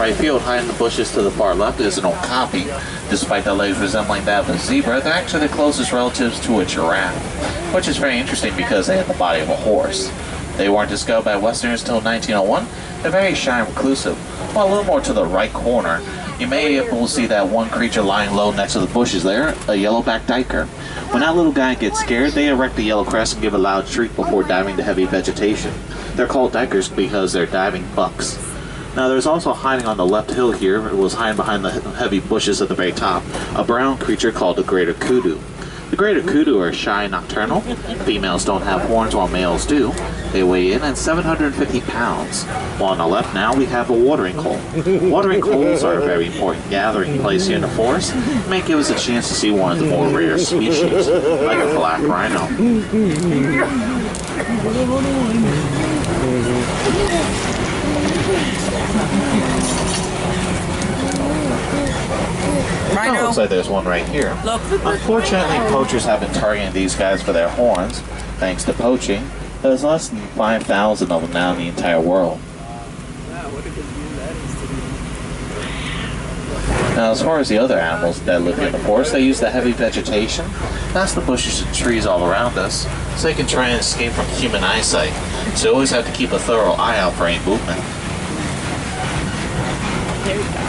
right field, hiding in the bushes to the far left, is an okapi. Despite their legs resembling that of a zebra, they're actually the closest relatives to a giraffe, which is very interesting because they have the body of a horse. They weren't discovered by Westerners until 1901. They're very shy and reclusive. While a little more to the right corner, you may be able to see that one creature lying low next to the bushes there, a yellow-backed diker. When that little guy gets scared, they erect the yellow crest and give a loud shriek before diving to heavy vegetation. They're called dikers because they're diving bucks. Now there's also hiding on the left hill here, it was hiding behind the heavy bushes at the very top, a brown creature called the greater kudu. The greater kudu are shy and nocturnal. Females don't have horns while males do. They weigh in at 750 pounds. While on the left now we have a watering hole. Watering holes are a very important gathering place here in the forest. It may give us a chance to see one of the more rare species, like a black rhino. Oh, looks like there's one right here. Unfortunately, poachers have been targeting these guys for their horns. Thanks to poaching, there's less than 5,000 of them now in the entire world. Now, as far as the other animals that live in the forest, they use the heavy vegetation. That's the bushes and trees all around us, so they can try and escape from human eyesight. So you always have to keep a thorough eye out for any movement. There you go.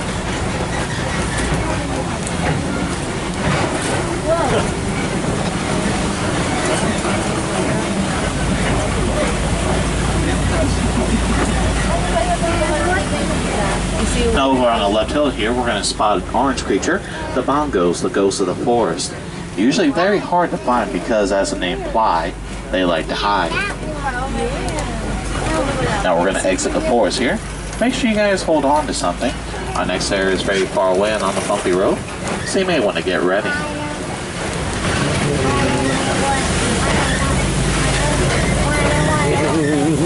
Now over on the left hill here, we're going to spot an orange creature, the bongos, the ghosts of the forest. Usually very hard to find because, as the name implies, they like to hide. Now we're going to exit the forest here. Make sure you guys hold on to something. Our next area is very far away and on the bumpy road, so you may want to get ready.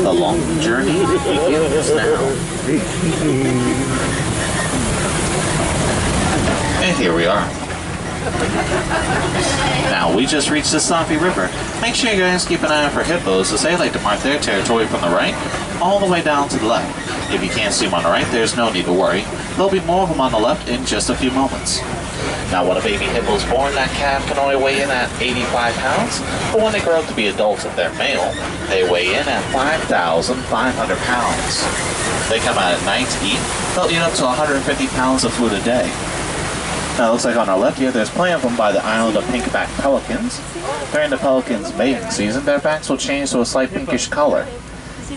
The long journey begins now. And here we are. Now, we just reached the Safi River. Make sure you guys keep an eye out for hippos, as they like to mark their territory from the right all the way down to the left. If you can't see them on the right, there's no need to worry. There'll be more of them on the left in just a few moments. Now, when a baby hippo is born, that calf can only weigh in at 85 pounds, but when they grow up to be adults, if they're male, they weigh in at 5,500 pounds. They come out at night to eat. They'll eat up to 150 pounds of food a day. Now, it looks like on our left here, there's plenty of them by the island of pink-backed pelicans. During the pelicans' mating season, their backs will change to a slight pinkish color.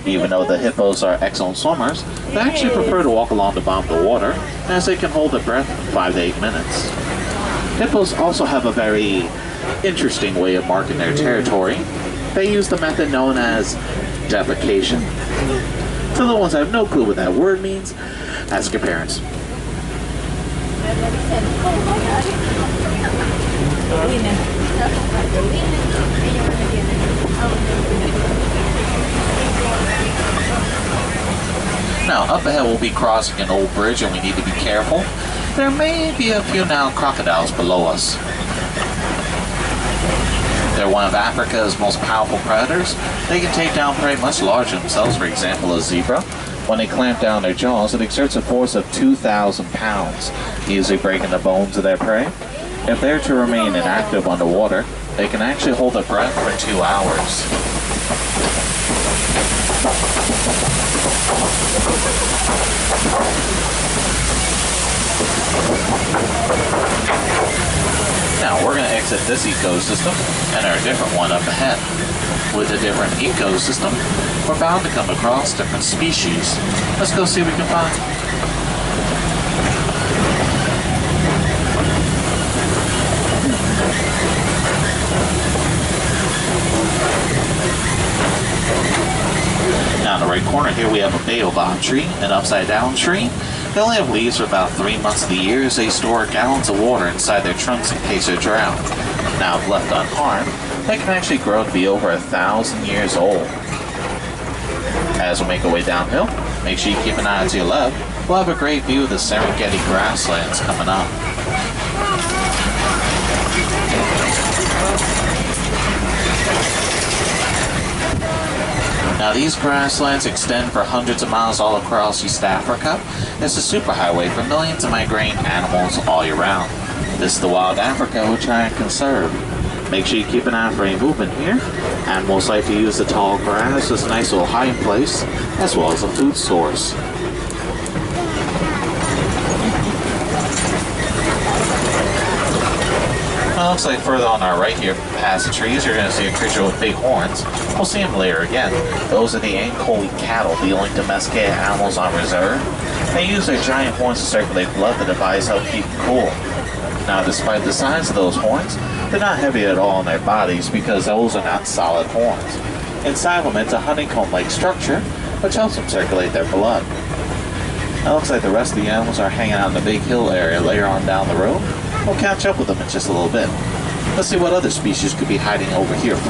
Even though the hippos are excellent swimmers, they actually prefer to walk along the bottom of the water, as they can hold their breath for 5 to 8 minutes. Hippos also have a very interesting way of marking their territory. They use the method known as defecation. For the ones that have no clue what that word means, ask your parents. Now, up ahead we'll be crossing an old bridge and we need to be careful. There may be a few now crocodiles below us. They're one of Africa's most powerful predators. They can take down prey much larger than themselves, for example a zebra. When they clamp down their jaws, it exerts a force of 2,000 pounds, easily breaking the bones of their prey. If they're to remain inactive underwater, they can actually hold their breath for 2 hours. Now we're going to exit this ecosystem and enter a different one up ahead. With a different ecosystem, we're bound to come across different species. Let's go see what we can find. Now in the right corner here we have a baobab tree, an upside down tree. They only have leaves for about 3 months of the year as they store gallons of water inside their trunks in case they're drowned. Now if left unharmed, they can actually grow to be over 1,000 years old. As we make our way downhill, make sure you keep an eye out to your left. We'll have a great view of the Serengeti grasslands coming up. Now these grasslands extend for hundreds of miles all across East Africa. It's a superhighway for millions of migrating animals all year round. This is the wild Africa we try and conserve. Make sure you keep an eye for any movement here. Animals like to use the tall grass as a nice little hiding place, as well as a food source. Well, looks like further on our right here, past the trees, you're going to see a creature with big horns. We'll see him later again. Those are the Ankoli cattle, the only domesticated animals on reserve. They use their giant horns to circulate blood that device help keep them cool. Now, despite the size of those horns, they're not heavy at all on their bodies because those are not solid horns. Inside them, it's a honeycomb-like structure, which helps them circulate their blood. Now, it looks like the rest of the animals are hanging out in the big hill area later on down the road. We'll catch up with them in just a little bit. Let's see what other species could be hiding over here first.